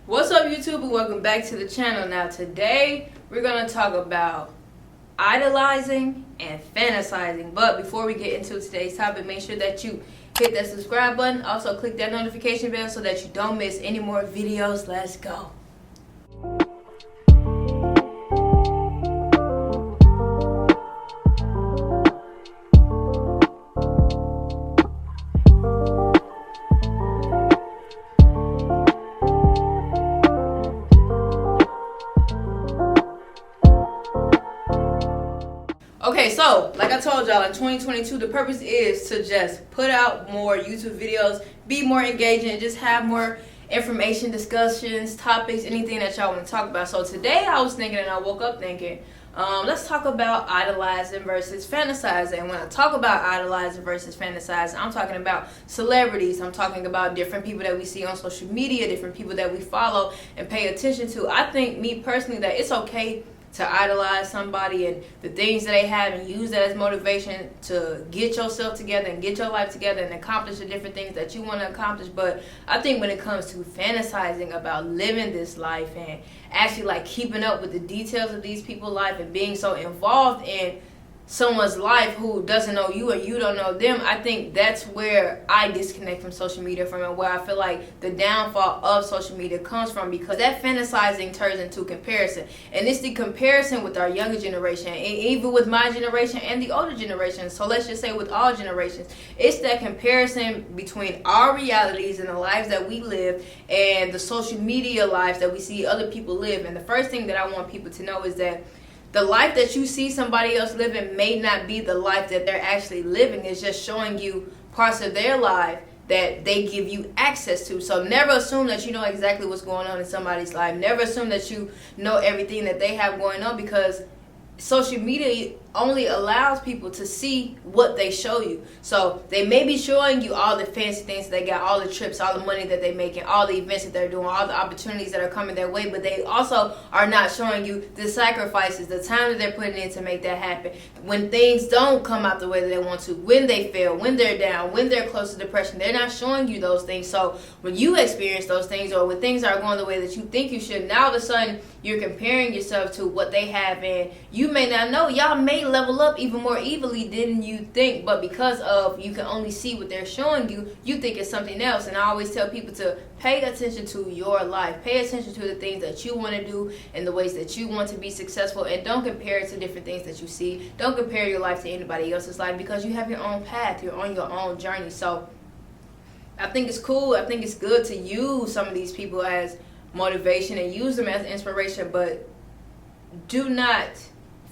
What's up, YouTube, and welcome back to the channel. Now today we're going to talk about idolizing and fantasizing. But before we get into today's topic, make sure that you hit that subscribe button. Also click that notification bell so that you don't miss any more videos. Let's go. Okay, so like I told y'all, in 2022, the purpose is to just put out more YouTube videos, be more engaging, and just have more information, discussions, topics, anything that y'all want to talk about. So today I was thinking, and I woke up thinking, let's talk about idolizing versus fantasizing. And when I talk about idolizing versus fantasizing, I'm talking about celebrities. I'm talking about different people that we see on social media, different people that we follow and pay attention to. I think, me personally, that it's okay to idolize somebody and the things that they have and use that as motivation to get yourself together and get your life together and accomplish the different things that you want to accomplish. But I think when it comes to fantasizing about living this life and actually like keeping up with the details of these people's life and being so involved in someone's life who doesn't know you and you don't know them, I think that's where I disconnect from social media from, and where I feel like the downfall of social media comes from, because that fantasizing turns into comparison. And it's the comparison with our younger generation, and even with my generation and the older generation. So let's just say with all generations, it's that comparison between our realities and the lives that we live and the social media lives that we see other people live. And the first thing that I want people to know is that the life that you see somebody else living may not be the life that they're actually living. It's just showing you parts of their life that they give you access to. So never assume that you know exactly what's going on in somebody's life. Never assume that you know everything that they have going on, because social media only allows people to see what they show you. So they may be showing you all the fancy things they got, all the trips, all the money that they're making, all the events that they're doing, all the opportunities that are coming their way, but they also are not showing you the sacrifices, the time that they're putting in to make that happen. When things don't come out the way that they want to, when they fail, when they're down, when they're close to depression, they're not showing you those things. So when you experience those things, or when things are going the way that you think you should, now all of a sudden you're comparing yourself to what they have, and you may not know, y'all may level up even more evilly than you think, but because of you can only see what they're showing you, you think it's something else. And I always tell people to pay attention to your life, pay attention to the things that you want to do and the ways that you want to be successful, and don't compare it to different things that you see. Don't compare your life to anybody else's life, because you have your own path, you're on your own journey. So I think it's cool, I think it's good to use some of these people as motivation and use them as inspiration, but do not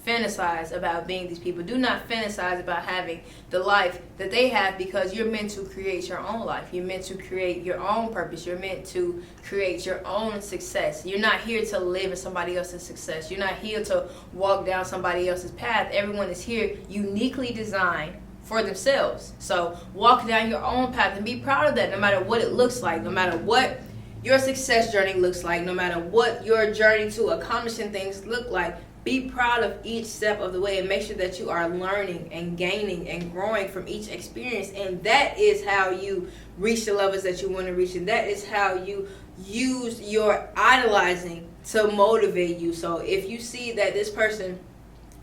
fantasize about being these people. Do not fantasize about having the life that they have, because you're meant to create your own life. You're meant to create your own purpose. You're meant to create your own success. You're not here to live in somebody else's success. You're not here to walk down somebody else's path. Everyone is here uniquely designed for themselves. So walk down your own path and be proud of that, no matter what it looks like, no matter what your success journey looks like, no matter what your journey to accomplishing things look like. Be proud of each step of the way, and make sure that you are learning and gaining and growing from each experience. And that is how you reach the levels that you want to reach, and that is how you use your idolizing to motivate you. So if you see that this person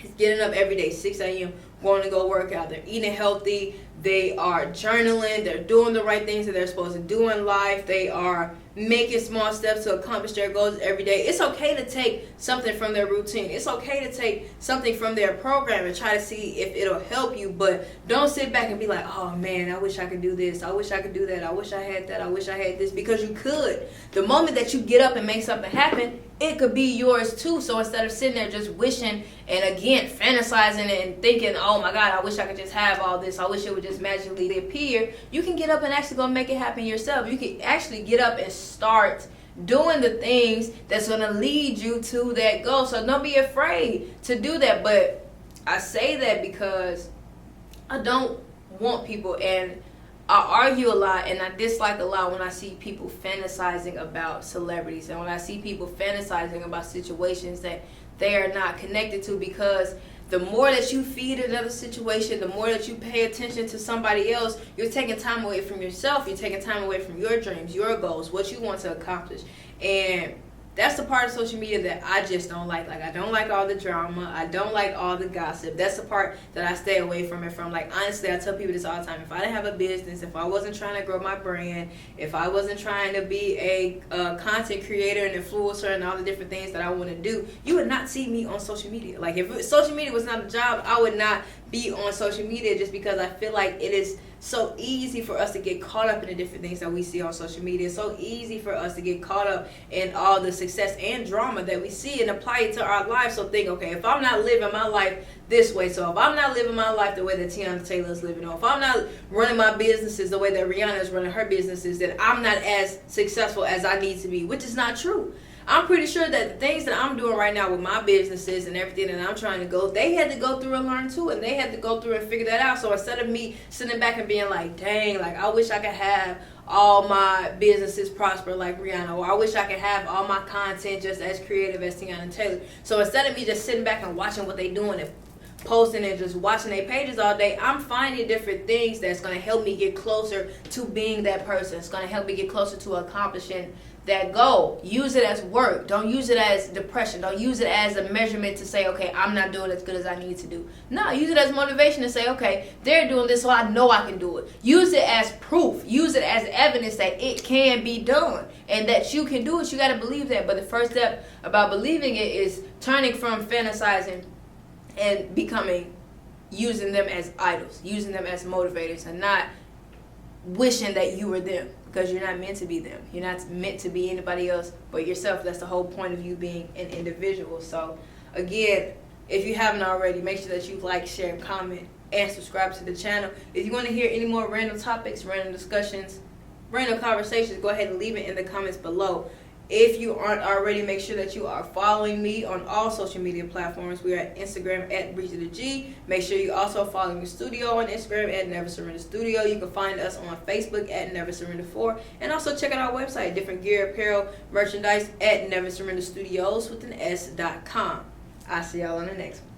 is getting up every day, 6 a.m., going to go work out, they're eating healthy, they are journaling, they're doing the right things that they're supposed to do in life, they are making small steps to accomplish their goals every day. It's okay to take something from their routine. It's okay to take something from their program and try to see if it'll help you, but don't sit back and be like, oh man, I wish I could do this, I wish I could do that, I wish I had that, I wish I had this, because you could. The moment that you get up and make something happen, it could be yours too. So instead of sitting there just wishing and again fantasizing and thinking, oh my God, I wish I could just have all this, I wish it would just magically appear, you can get up and actually go make it happen yourself. You can actually get up and start doing the things that's going to lead you to that goal. So don't be afraid to do that. But I say that because I don't want people, and I argue a lot and I dislike a lot when I see people fantasizing about celebrities, and when I see people fantasizing about situations that they are not connected to, because the more that you feed another situation, the more that you pay attention to somebody else, you're taking time away from yourself. You're taking time away from your dreams, your goals, what you want to accomplish. And that's the part of social media that I just don't like. Like, I don't like all the drama. I don't like all the gossip. That's the part that I stay away from it from. Like, honestly, I tell people this all the time. If I didn't have a business, if I wasn't trying to grow my brand, if I wasn't trying to be a content creator and influencer and all the different things that I want to do, you would not see me on social media. Like, if social media was not a job, I would not be on social media, just because I feel like it is so easy for us to get caught up in the different things that we see on social media. It's so easy for us to get caught up in all the success and drama that we see and apply it to our lives. So think, okay, if I'm not living my life this way, so if I'm not living my life the way that Tiana Taylor is living, or if I'm not running my businesses the way that Rihanna is running her businesses, then I'm not as successful as I need to be, which is not true. I'm pretty sure that the things that I'm doing right now with my businesses and everything that I'm trying to go, they had to go through and learn too, and they had to go through and figure that out. So instead of me sitting back and being like, dang, like I wish I could have all my businesses prosper like Rihanna, or I wish I could have all my content just as creative as Tiana Taylor. So instead of me just sitting back and watching what they doing and posting and just watching their pages all day, I'm finding different things that's going to help me get closer to being that person. It's going to help me get closer to accomplishing that goal. Use it as work. Don't use it as depression. Don't use it as a measurement to say, okay, I'm not doing as good as I need to do. No, use it as motivation to say, okay, they're doing this, so I know I can do it. Use it as proof. Use it as evidence that it can be done and that you can do it. You got to believe that. But the first step about believing it is turning from fantasizing and using them as idols, using them as motivators, and not wishing that you were them, because you're not meant to be them. You're not meant to be anybody else but yourself. That's the whole point of you being an individual. So again, if you haven't already, make sure that you like, share, comment, and subscribe to the channel. If you want to hear any more random topics, random discussions, random conversations, go ahead and leave it in the comments below. If you aren't already, make sure that you are following me on all social media platforms. We are at Instagram at Breezy the G. Make sure you also follow the studio on Instagram at Never Surrender Studio. You can find us on Facebook at Never Surrender 4. And also check out our website, different gear, apparel, merchandise at Never Surrender Studios with an S.com. I'll see y'all on the next one.